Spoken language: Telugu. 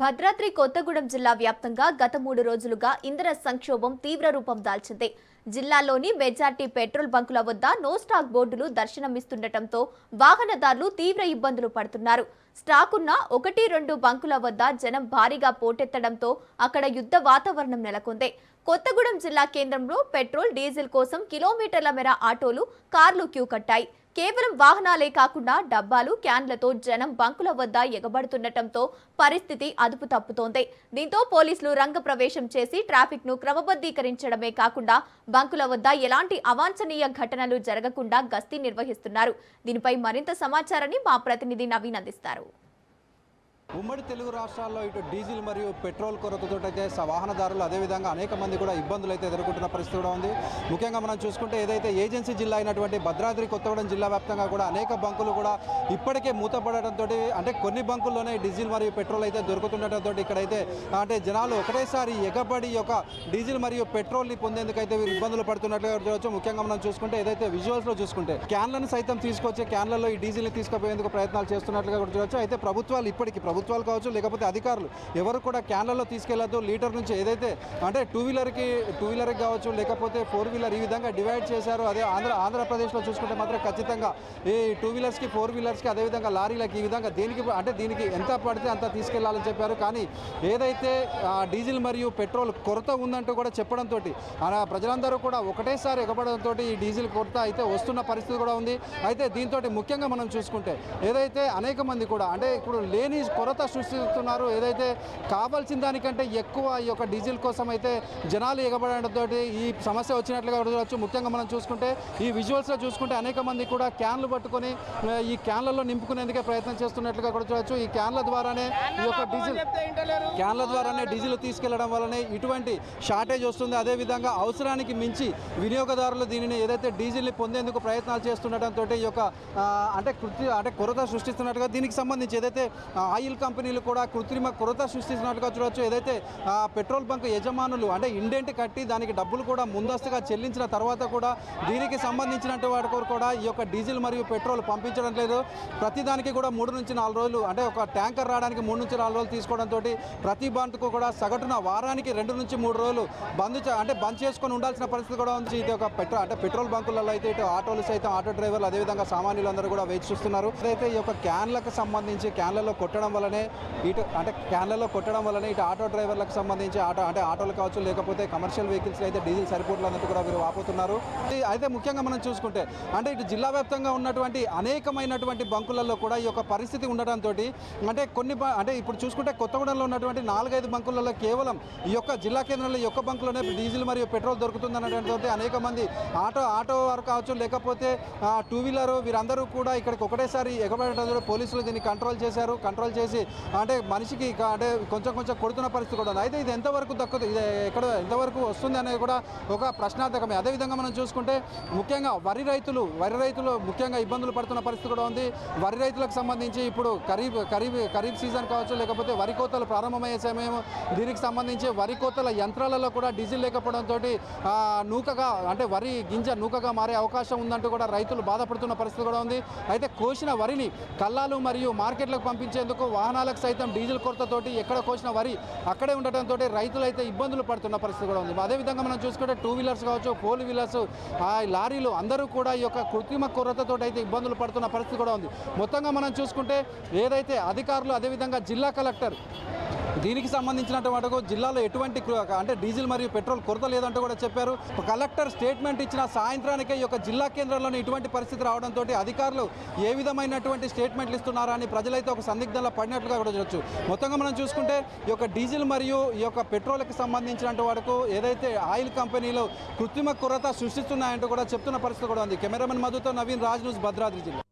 భద్రాద్రి కొత్తగూడెం జిల్లా వ్యాప్తంగా గత 3 రోజులుగా ఇంధన సంక్షోభం తీవ్ర రూపం దాల్చింది. జిల్లాలోని మెజార్టీ పెట్రోల్ బంకుల వద్ద నో స్టాక్ బోర్డులు దర్శనమిస్తుండటంతో వాహనదారులు తీవ్ర ఇబ్బందులు పడుతున్నారు. స్టాక్ ఉన్న 1-2 బంకుల వద్ద జనం భారీగా పోటెత్తడంతో అక్కడ యుద్ధ వాతావరణం నెలకొంది. కొత్తగూడెం జిల్లా కేంద్రంలో పెట్రోల్, డీజిల్ కోసం కిలోమీటర్ల మేర ఆటోలు, కార్లు క్యూ కట్టాయి. కేవలం వాహనాలే కాకుండా డబ్బాలు, క్యాన్లతో జనం బంకుల వద్ద ఎగబడుతుండటంతో పరిస్థితి అదుపు తప్పుతోంది. దీంతో పోలీసులు రంగప్రవేశం చేసి ట్రాఫిక్ ను క్రమబద్ధీకరించడమే కాకుండా బంకుల వద్ద ఎలాంటి అవాంఛనీయ ఘటనలు జరగకుండా గస్తీ నిర్వహిస్తున్నారు. దీనిపై మరింత సమాచారాన్ని మా ప్రతినిధి నవీన్ అందిస్తారు. ఉమ్మడి తెలుగు రాష్ట్రాల్లో ఇటు డీజిల్ మరియు పెట్రోల్ కొరతతో అయితే వాహనదారులు అదేవిధంగా అనేక మంది కూడా ఇబ్బందులు అయితే ఎదుర్కొంటున్న పరిస్థితి కూడా ఉంది. ముఖ్యంగా మనం చూసుకుంటే ఏదైతే ఏజెన్సీ జిల్లా అయినటువంటి భద్రాద్రి కొత్తగూడెం జిల్లా వ్యాప్తంగా కూడా అనేక బంకులు కూడా ఇప్పటికే మూతపడటంతో అంటే కొన్ని బంకుల్లోనే డీజిల్ మరియు పెట్రోల్ అయితే దొరుకుతుండటంతో ఇక్కడైతే అంటే జనాలు ఒకటేసారి ఎగబడి ఒక డీజిల్ మరియు పెట్రోల్ని పొందేందుకైతే వీరు ఇబ్బందులు పడుతున్నట్లుగా చూడవచ్చు. ముఖ్యంగా మనం చూసుకుంటే ఏదైతే విజువల్స్లో చూసుకుంటే క్యాన్లను సైతం తీసుకొచ్చే క్యాన్లలో ఈ డీజిల్ని తీసుకుపోయేందుకు ప్రయత్నాలు చేస్తున్నట్లుగా కూడా చూడవచ్చు. అయితే ప్రభుత్వాలు కావచ్చు లేకపోతే అధికారులు ఎవరు కూడా క్యాన్లలో తీసుకెళ్లొద్దు, లీటర్ నుంచి ఏదైతే అంటే టూ వీలర్కి కావచ్చు లేకపోతే 4 వీలర్ ఈ విధంగా డివైడ్ చేశారు. అదే ఆంధ్రప్రదేశ్లో చూసుకుంటే మాత్రం ఖచ్చితంగా ఈ 2 వీలర్స్కి 4 వీలర్స్కి అదేవిధంగా లారీలకి ఈ విధంగా దీనికి ఎంత పడితే అంత తీసుకెళ్లాలని చెప్పారు. కానీ ఏదైతే డీజిల్ మరియు పెట్రోల్ కొరత ఉందంటూ కూడా చెప్పడంతో ప్రజలందరూ కూడా ఒకటేసారి ఎగబడంతో ఈ డీజిల్ కొరత అయితే వస్తున్న పరిస్థితి కూడా ఉంది. అయితే దీంతో ముఖ్యంగా మనం చూసుకుంటే ఏదైతే అనేక మంది కూడా అంటే ఇప్పుడు లేని కొరత సృష్టిస్తున్నారు. ఏదైతే కావాల్సిన దానికంటే ఎక్కువ ఈ యొక్క డీజిల్ కోసం అయితే జనాలు ఎగబడడంతో ఈ సమస్య వచ్చినట్లుగా చూడవచ్చు. ముఖ్యంగా మనం చూసుకుంటే ఈ విజువల్స్లో చూసుకుంటే అనేక మంది కూడా క్యాన్లు పట్టుకొని ఈ క్యాన్లలో నింపుకునేందుకే ప్రయత్నం చేస్తున్నట్లుగా కూడా చూడవచ్చు. ఈ క్యాన్ల ద్వారానే డీజిల్ తీసుకెళ్లడం వల్లనే ఇటువంటి షార్టేజ్ వస్తుంది. అదేవిధంగా అవసరానికి మించి వినియోగదారులు దీనిని ఏదైతే డీజిల్ని పొందేందుకు ప్రయత్నాలు చేస్తుండటంతో ఈ యొక్క అంటే కొరత సృష్టిస్తున్నట్టుగా దీనికి సంబంధించి ఏదైతే ఆయిల్ కంపెనీలు కూడా కృత్రిమ కొరత సృష్టిస్తున్నట్టుగా చూడవచ్చు. ఏదైతే పెట్రోల్ బంక్ యజమానులు అంటే ఇండెంట్ కట్టి దానికి డబ్బులు కూడా ముందస్తుగా చెల్లించిన తర్వాత కూడా దీనికి సంబంధించినట్టు వాటి కూడా ఈ యొక్క డీజిల్ మరియు పెట్రోల్ పంపించడం లేదు. ప్రతిదానికి కూడా 3 నుంచి 4 రోజులు అంటే ఒక ట్యాంకర్ రావడానికి 3 నుంచి 4 రోజులు తీసుకోవడంతో ప్రతి బంక్కు కూడా సగటున వారానికి 2 నుంచి 3 రోజులు బంద్ చేసుకొని ఉండాల్సిన పరిస్థితి కూడా ఉంది. ఇది ఒక పెట్రోల్ బంకులలో అయితే ఇటు ఆటోలు సైతం ఆటో డ్రైవర్లు అదేవిధంగా సామాన్యులు అందరూ కూడా వేచి చూస్తున్నారు. అయితే ఈ యొక్క క్యాన్లకు సంబంధించి క్యాన్లలో కొట్టడం వల్లనే ఇటు ఆటో డ్రైవర్లకు సంబంధించి ఆటోలు కావచ్చు లేకపోతే కమర్షియల్ వెహికల్స్ అయితే డీజిల్ సరిపోట్లు అన్నట్టు కూడా వీరు వాపోతున్నారు. అయితే ముఖ్యంగా మనం చూసుకుంటే అంటే ఇటు జిల్లా వ్యాప్తంగా ఉన్నటువంటి అనేకమైనటువంటి బంకులలో కూడా ఈ యొక్క పరిస్థితి ఉండటంతో అంటే ఇప్పుడు చూసుకుంటే కొత్తగూడెంలో ఉన్నటువంటి 4-5 బంకులలో కేవలం ఈ యొక్క జిల్లా కేంద్రంలో ఈ యొక్క బంకులోనే డీజిల్ మరియు పెట్రోల్ దొరుకుతుందన్నటువంటి అనేక మంది ఆటో వారు కావచ్చు లేకపోతే 2 వీలర్ వీరందరూ కూడా ఇక్కడికి ఒకటేసారి ఎగబడటంతో పోలీసులు దీన్ని కంట్రోల్ చేసి అంటే మనిషికి అంటే కొంచెం కొడుతున్న పరిస్థితి కూడా ఉంది. అయితే ఇది ఎంతవరకు ఎంతవరకు వస్తుంది అనేది కూడా ఒక ప్రశ్నార్థకమే. అదేవిధంగా మనం చూసుకుంటే ముఖ్యంగా వరి రైతులు ముఖ్యంగా ఇబ్బందులు పడుతున్న పరిస్థితి కూడా ఉంది. వరి రైతులకు సంబంధించి ఇప్పుడు ఖరీఫ్ సీజన్ కావచ్చు లేకపోతే వరి కోతలు ప్రారంభమయ్యే సమయం దీనికి సంబంధించి వరి కోతల యంత్రాలలో కూడా డీజిల్ లేకపోవడంతో నూకగా అంటే వరి గింజ నూకగా మారే అవకాశం ఉందంటూ కూడా రైతులు బాధపడుతున్న పరిస్థితి కూడా ఉంది. అయితే కోసిన వరిని కల్లాలు మరియు మార్కెట్లకు పంపించేందుకు వాహనాలకు సైతం డీజిల్ కొరతతోటి ఎక్కడ కోసిన వరి అక్కడే ఉండటంతో రైతులు అయితే ఇబ్బందులు పడుతున్న పరిస్థితి కూడా ఉంది. అదేవిధంగా మనం చూసుకుంటే 2 వీలర్స్ కావచ్చు 4 వీలర్స్ లారీలు అందరూ కూడా ఈ యొక్క కృత్రిమ కొరతతో అయితే ఇబ్బందులు పడుతున్న పరిస్థితి కూడా ఉంది. మొత్తంగా మనం చూసుకుంటే ఏదైతే అధికారులు అదేవిధంగా జిల్లా కలెక్టర్ దీనికి సంబంధించినటువంటి జిల్లాలో ఎటువంటి అంటే డీజిల్ మరియు పెట్రోల్ కొరత లేదంటూ కూడా చెప్పారు. కలెక్టర్ స్టేట్మెంట్ ఇచ్చిన సాయంత్రానికే ఈ యొక్క జిల్లా కేంద్రంలోని ఇటువంటి పరిస్థితి రావడంతో అధికారులు ఏ విధమైనటువంటి స్టేట్మెంట్లు ఇస్తున్నారా అని ప్రజలైతే ఒక సందిగ్ధంలో పడినట్లుగా కూడా చూడొచ్చు. మొత్తంగా మనం చూసుకుంటే ఈ యొక్క డీజిల్ మరియు ఈ యొక్క పెట్రోల్కి సంబంధించినటువంటి వరకు ఏదైతే ఆయిల్ కంపెనీలు కృత్రిమ కొరత సృష్టిస్తున్నాయంటూ కూడా చెప్తున్న పరిస్థితి కూడా ఉంది. కెమెరామెన్ మధుతో నవీన్, రాజ్ న్యూస్, భద్రాద్రి జిల్లా.